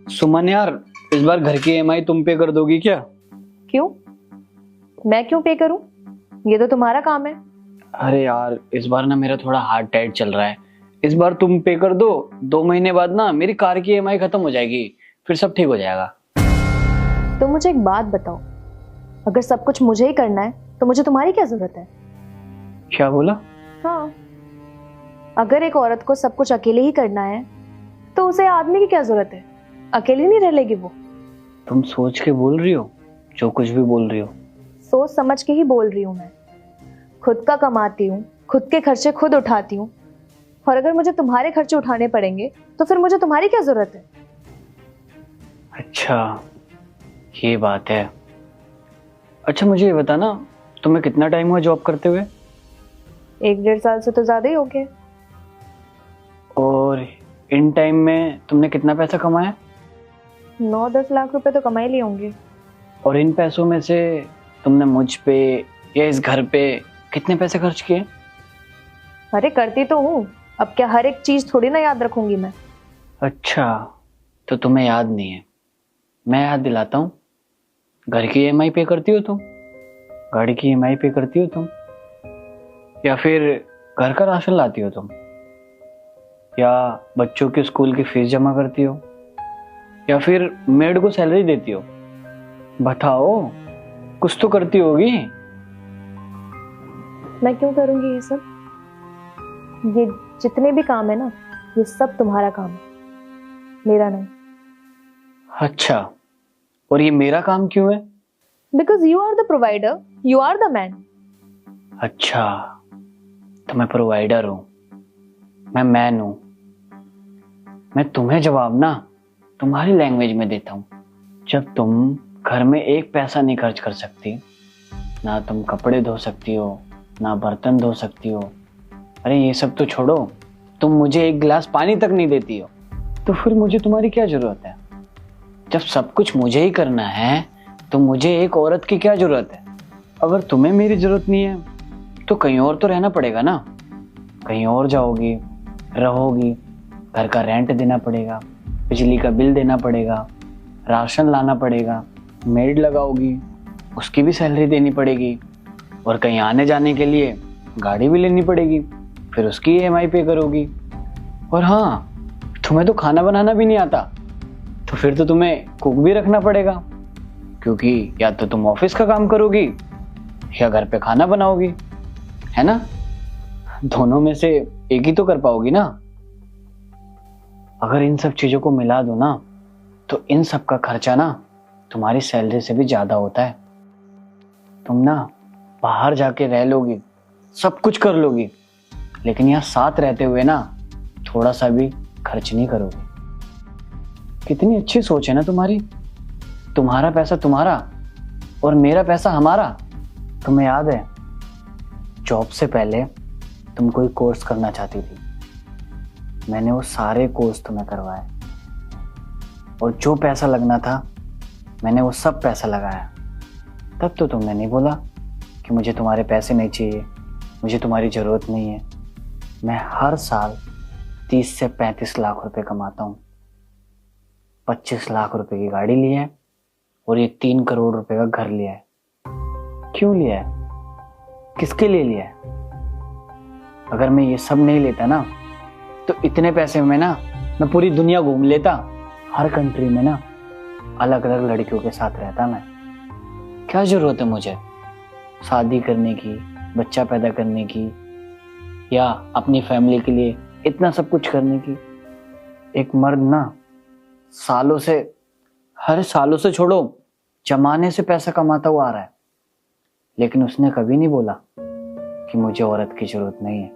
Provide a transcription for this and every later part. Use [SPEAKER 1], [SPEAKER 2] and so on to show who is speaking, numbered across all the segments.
[SPEAKER 1] सुमन यार, इस बार घर की ईएमआई तुम पे कर दोगी क्या?
[SPEAKER 2] क्यों? मैं क्यों पे करूं? ये तो तुम्हारा काम है।
[SPEAKER 1] अरे यार, इस बार ना मेरा थोड़ा हार्ट टाइट चल रहा है। इस बार तुम पे कर दो। 2 महीने बाद ना मेरी कार की ईएमआई खत्म हो जाएगी, फिर सब ठीक हो जाएगा।
[SPEAKER 2] तो मुझे एक बात बताओ, अगर सब कुछ मुझे ही करना है तो मुझे तुम्हारी क्या जरूरत है?
[SPEAKER 1] क्या बोला?
[SPEAKER 2] हाँ, अगर एक औरत को सब कुछ अकेले ही करना है तो उसे आदमी की क्या जरूरत है? अकेली नहीं रह लेगी वो।
[SPEAKER 1] तुम सोच के बोल रही हो? जो कुछ भी बोल रही हो।
[SPEAKER 2] सोच समझ के ही बोल रही हूँ मैं। खुद का कमाती हूँ, खुद के खर्चे खुद उठाती हूँ, और अगर मुझे तुम्हारे खर्चे उठाने पड़ेंगे तो फिर मुझे तुम्हारी क्या जरूरत है?
[SPEAKER 1] अच्छा, ये बात है। अच्छा मुझे ये बता ना, तुम्हें कितना टाइम हुआ जॉब करते हुए?
[SPEAKER 2] 1-1.5 साल से तो ज्यादा ही हो गए।
[SPEAKER 1] और इन टाइम में तुमने कितना पैसा कमाया?
[SPEAKER 2] 9-10 लाख रुपए तो कमा ही लिए होंगे।
[SPEAKER 1] और इन पैसों में से तुमने मुझ पे या इस घर पे कितने पैसे खर्च किए?
[SPEAKER 2] अरे करती तो हूँ, अब क्या हर एक चीज थोड़ी ना याद रखूंगी मैं।
[SPEAKER 1] अच्छा, तो तुम्हें याद नहीं है। मैं याद दिलाता हूँ। घर की ईएमआई पे करती हो तुम? गाड़ी की ईएमआई पे करती हो तुम? या फिर घर का राशन लाती हो तुम? या बच्चों के स्कूल की फीस जमा करती हो? या फिर मेड को सैलरी देती हो? बताओ, कुछ तो करती होगी।
[SPEAKER 2] मैं क्यों करूंगी ये सब? ये जितने भी काम है ना, ये सब तुम्हारा काम है, मेरा नहीं।
[SPEAKER 1] अच्छा, और ये मेरा काम क्यों है?
[SPEAKER 2] Because you are the provider, you are the man.
[SPEAKER 1] अच्छा, तो मैं प्रोवाइडर हूं, मैं मैन हूं। मैं तुम्हें जवाब ना तुम्हारी लैंग्वेज में देता हूं। जब तुम घर में एक पैसा नहीं खर्च कर सकती, ना तुम कपड़े धो सकती हो, ना बर्तन धो सकती हो, अरे ये सब तो छोड़ो, तुम मुझे एक गिलास पानी तक नहीं देती हो, तो फिर मुझे तुम्हारी क्या जरूरत है? जब सब कुछ मुझे ही करना है तो मुझे एक औरत की क्या जरूरत है? अगर तुम्हें मेरी जरूरत नहीं है तो कहीं और तो रहना पड़ेगा ना। कहीं और जाओगी, रहोगी, घर का रेंट देना पड़ेगा, बिजली का बिल देना पड़ेगा, राशन लाना पड़ेगा, मेड लगाओगी, उसकी भी सैलरी देनी पड़ेगी, और कहीं आने जाने के लिए गाड़ी भी लेनी पड़ेगी, फिर उसकी ईएमआई पे करोगी। और हाँ, तुम्हें तो खाना बनाना भी नहीं आता, तो फिर तो तुम्हें कुक भी रखना पड़ेगा, क्योंकि या तो तुम ऑफिस का काम करोगी या घर पे खाना बनाओगी, है ना? दोनों में से एक ही तो कर पाओगी ना। अगर इन सब चीजों को मिला दो ना, तो इन सब का खर्चा ना तुम्हारी सैलरी से भी ज्यादा होता है। तुम ना बाहर जाके रह लोगी, सब कुछ कर लोगी, लेकिन यहाँ साथ रहते हुए ना थोड़ा सा भी खर्च नहीं करोगे। कितनी अच्छी सोच है ना तुम्हारी। तुम्हारा पैसा तुम्हारा और मेरा पैसा हमारा। तुम्हें याद है, जॉब से पहले तुम कोई कोर्स करना चाहती थी, मैंने वो सारे कोर्स तुम्हें करवाए, और जो पैसा लगना था मैंने वो सब पैसा लगाया। तब तो तुमने नहीं बोला कि मुझे तुम्हारे पैसे नहीं चाहिए, मुझे तुम्हारी ज़रूरत नहीं है। मैं हर साल 30 से 35 लाख रुपए कमाता हूँ। 25 लाख रुपए की गाड़ी ली है और ये 3 करोड़ रुपए का घर लिया है। क्यों लिया है? किसके लिए लिया है? अगर मैं ये सब नहीं लेता ना, तो इतने पैसे में ना मैं पूरी दुनिया घूम लेता। हर कंट्री में ना अलग अलग लड़कियों के साथ रहता मैं। क्या जरूरत है मुझे शादी करने की, बच्चा पैदा करने की, या अपनी फैमिली के लिए इतना सब कुछ करने की? एक मर्द ना सालों से, हर सालों से छोड़ो, जमाने से पैसा कमाता हुआ आ रहा है, लेकिन उसने कभी नहीं बोला कि मुझे औरत की जरूरत नहीं है।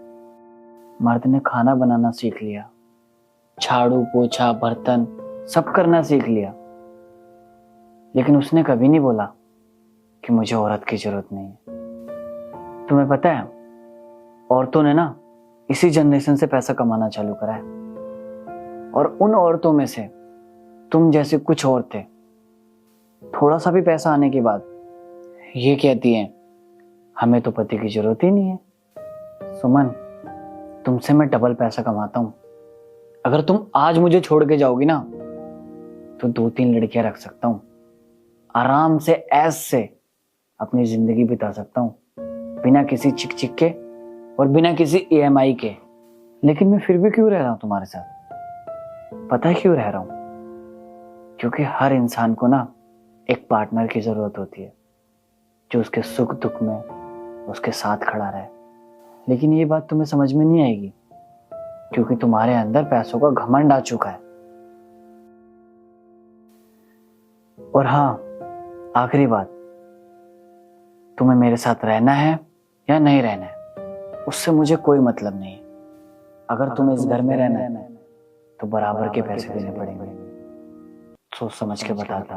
[SPEAKER 1] मर्द ने खाना बनाना सीख लिया, झाड़ू पोछा बर्तन सब करना सीख लिया, लेकिन उसने कभी नहीं बोला कि मुझे औरत की जरूरत नहीं है। तुम्हें पता है, औरतों ने ना इसी जनरेशन से पैसा कमाना चालू करा है, और उन औरतों में से तुम जैसे कुछ औरतें थोड़ा सा भी पैसा आने के बाद ये कहती हैं, हमें तो पति की जरूरत ही नहीं है। सुमन, तुमसे मैं डबल पैसा कमाता हूं। अगर तुम आज मुझे छोड़ के जाओगी ना, तो 2-3 लड़कियां रख सकता हूँ, आराम से ऐश से अपनी जिंदगी बिता सकता हूँ, बिना किसी चिक चिक के और बिना किसी EMI के। लेकिन मैं फिर भी क्यों रह रहा हूँ तुम्हारे साथ? पता है क्यों रह रहा हूँ? क्योंकि हर इंसान को ना एक पार्टनर की जरूरत होती है, जो उसके सुख दुख में उसके साथ खड़ा रहे। लेकिन ये बात तुम्हें समझ में नहीं आएगी, क्योंकि तुम्हारे अंदर पैसों का घमंड आ चुका है। और हाँ, आखिरी बात, तुम्हें मेरे साथ रहना है या नहीं रहना है, उससे मुझे कोई मतलब नहीं है। अगर तुम्हें इस घर में रहना है तो बराबर के पैसे देने पड़ेंगे। सोच समझ के बताता।